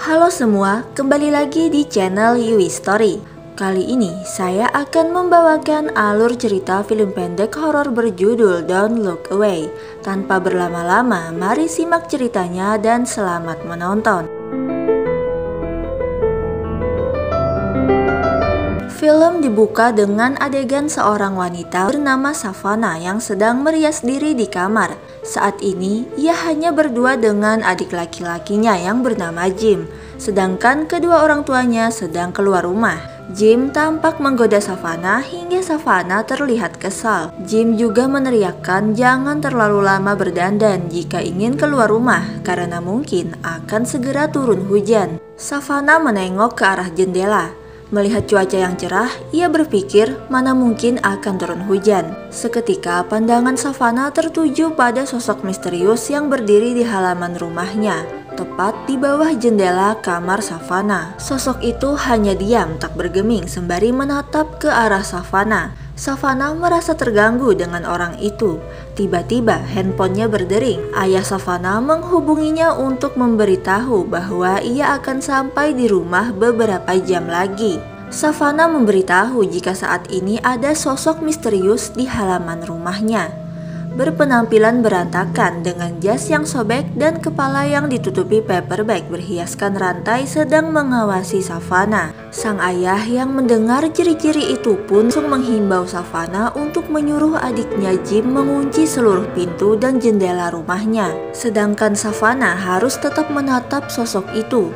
Halo semua, kembali lagi di channel Yui Story. Kali ini saya akan membawakan alur cerita film pendek horor berjudul Don't Look Away. Tanpa berlama-lama, mari simak ceritanya dan selamat menonton. Film dibuka dengan adegan seorang wanita bernama Savannah yang sedang merias diri di kamar. Saat ini, ia hanya berdua dengan adik laki-lakinya yang bernama Jim, sedangkan kedua orang tuanya sedang keluar rumah. Jim tampak menggoda Savannah hingga Savannah terlihat kesal. Jim juga meneriakkan jangan terlalu lama berdandan jika ingin keluar rumah karena mungkin akan segera turun hujan. Savannah menengok ke arah jendela. Melihat cuaca yang cerah, ia berpikir mana mungkin akan turun hujan. Seketika pandangan Savannah tertuju pada sosok misterius yang berdiri di halaman rumahnya, tepat di bawah jendela kamar Savannah. Sosok itu hanya diam tak bergeming sembari menatap ke arah Savannah. Savannah merasa terganggu dengan orang itu. Tiba-tiba handphonenya berdering. Ayah Savannah menghubunginya untuk memberitahu bahwa ia akan sampai di rumah beberapa jam lagi. Savannah memberitahu jika saat ini ada sosok misterius di halaman rumahnya. Berpenampilan berantakan dengan jas yang sobek dan kepala yang ditutupi paper bag berhiaskan rantai sedang mengawasi Savannah. Sang ayah yang mendengar ciri-ciri itu pun langsung menghimbau Savannah untuk menyuruh adiknya Jim mengunci seluruh pintu dan jendela rumahnya. Sedangkan Savannah harus tetap menatap sosok itu.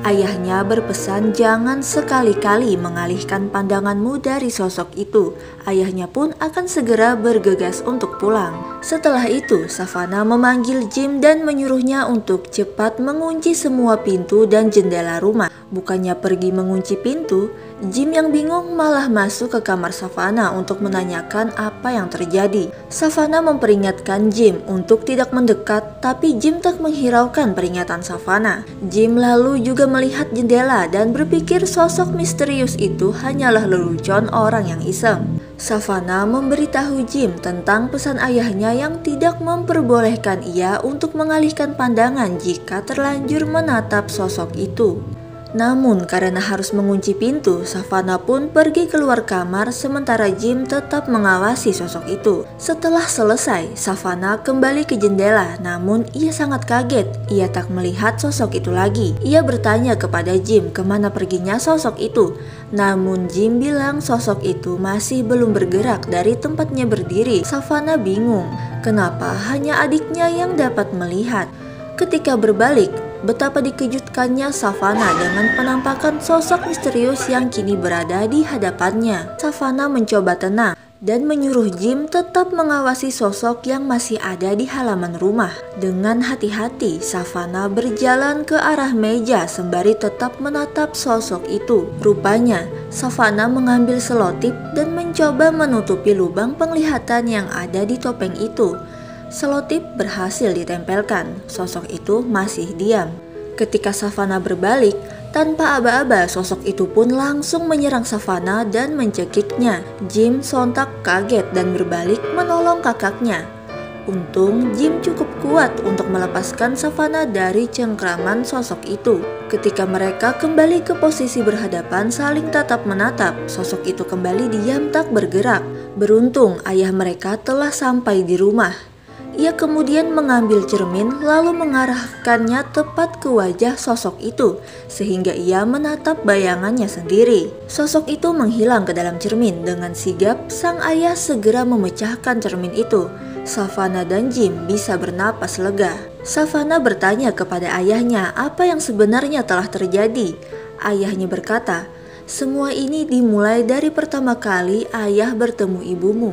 Ayahnya berpesan jangan sekali-kali mengalihkan pandanganmu dari sosok itu. Ayahnya pun akan segera bergegas untuk pulang. Setelah itu, Savannah memanggil Jim dan menyuruhnya untuk cepat mengunci semua pintu dan jendela rumah. Bukannya pergi mengunci pintu, Jim yang bingung malah masuk ke kamar Savannah untuk menanyakan apa yang terjadi. Savannah memperingatkan Jim untuk tidak mendekat, tapi Jim tak menghiraukan peringatan Savannah. Jim lalu juga melihat jendela dan berpikir sosok misterius itu hanyalah lelucon orang yang iseng. Savannah memberitahu Jim tentang pesan ayahnya yang tidak memperbolehkan ia untuk mengalihkan pandangan jika terlanjur menatap sosok itu. Namun karena harus mengunci pintu, Savannah pun pergi keluar kamar sementara Jim tetap mengawasi sosok itu. Setelah selesai, Savannah kembali ke jendela, namun ia sangat kaget. Ia tak melihat sosok itu lagi. Ia bertanya kepada Jim kemana perginya sosok itu. Namun Jim bilang sosok itu masih belum bergerak dari tempatnya berdiri. Savannah bingung, kenapa hanya adiknya yang dapat melihat. Ketika berbalik, betapa dikejutkannya Savannah dengan penampakan sosok misterius yang kini berada di hadapannya. Savannah mencoba tenang dan menyuruh Jim tetap mengawasi sosok yang masih ada di halaman rumah. Dengan hati-hati, Savannah berjalan ke arah meja sembari tetap menatap sosok itu. Rupanya, Savannah mengambil selotip dan mencoba menutupi lubang penglihatan yang ada di topeng itu. Selotip berhasil ditempelkan, sosok itu masih diam. Ketika Savannah berbalik, tanpa aba-aba sosok itu pun langsung menyerang Savannah dan mencekiknya. Jim sontak kaget dan berbalik menolong kakaknya. Untung Jim cukup kuat untuk melepaskan Savannah dari cengkraman sosok itu. Ketika mereka kembali ke posisi berhadapan saling tatap menatap, sosok itu kembali diam tak bergerak. Beruntung ayah mereka telah sampai di rumah. Ia kemudian mengambil cermin lalu mengarahkannya tepat ke wajah sosok itu sehingga ia menatap bayangannya sendiri. Sosok itu menghilang ke dalam cermin. Dengan sigap sang ayah segera memecahkan cermin itu. Savannah dan Jim bisa bernapas lega. Savannah bertanya kepada ayahnya apa yang sebenarnya telah terjadi. Ayahnya berkata, "Semua ini dimulai dari pertama kali ayah bertemu ibumu.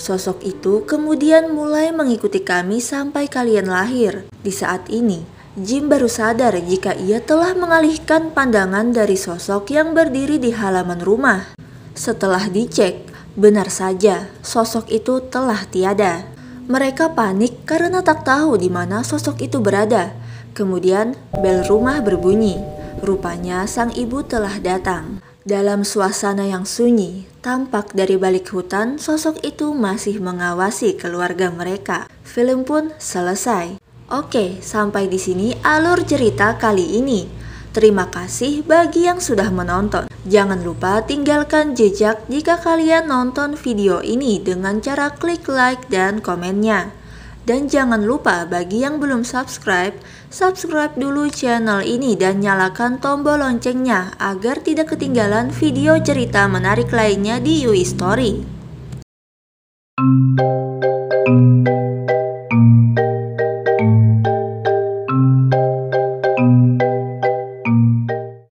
Sosok itu kemudian mulai mengikuti kami sampai kalian lahir." Di saat ini, Jim baru sadar jika ia telah mengalihkan pandangan dari sosok yang berdiri di halaman rumah. Setelah dicek, benar saja sosok itu telah tiada. Mereka panik karena tak tahu di mana sosok itu berada. Kemudian bel rumah berbunyi. Rupanya sang ibu telah datang. Dalam suasana yang sunyi, tampak dari balik hutan sosok itu masih mengawasi keluarga mereka. Film pun selesai. Oke, sampai di sini alur cerita kali ini. Terima kasih bagi yang sudah menonton. Jangan lupa tinggalkan jejak jika kalian nonton video ini dengan cara klik like dan komennya. Dan jangan lupa bagi yang belum subscribe, subscribe dulu channel ini dan nyalakan tombol loncengnya agar tidak ketinggalan video cerita menarik lainnya di UI Story.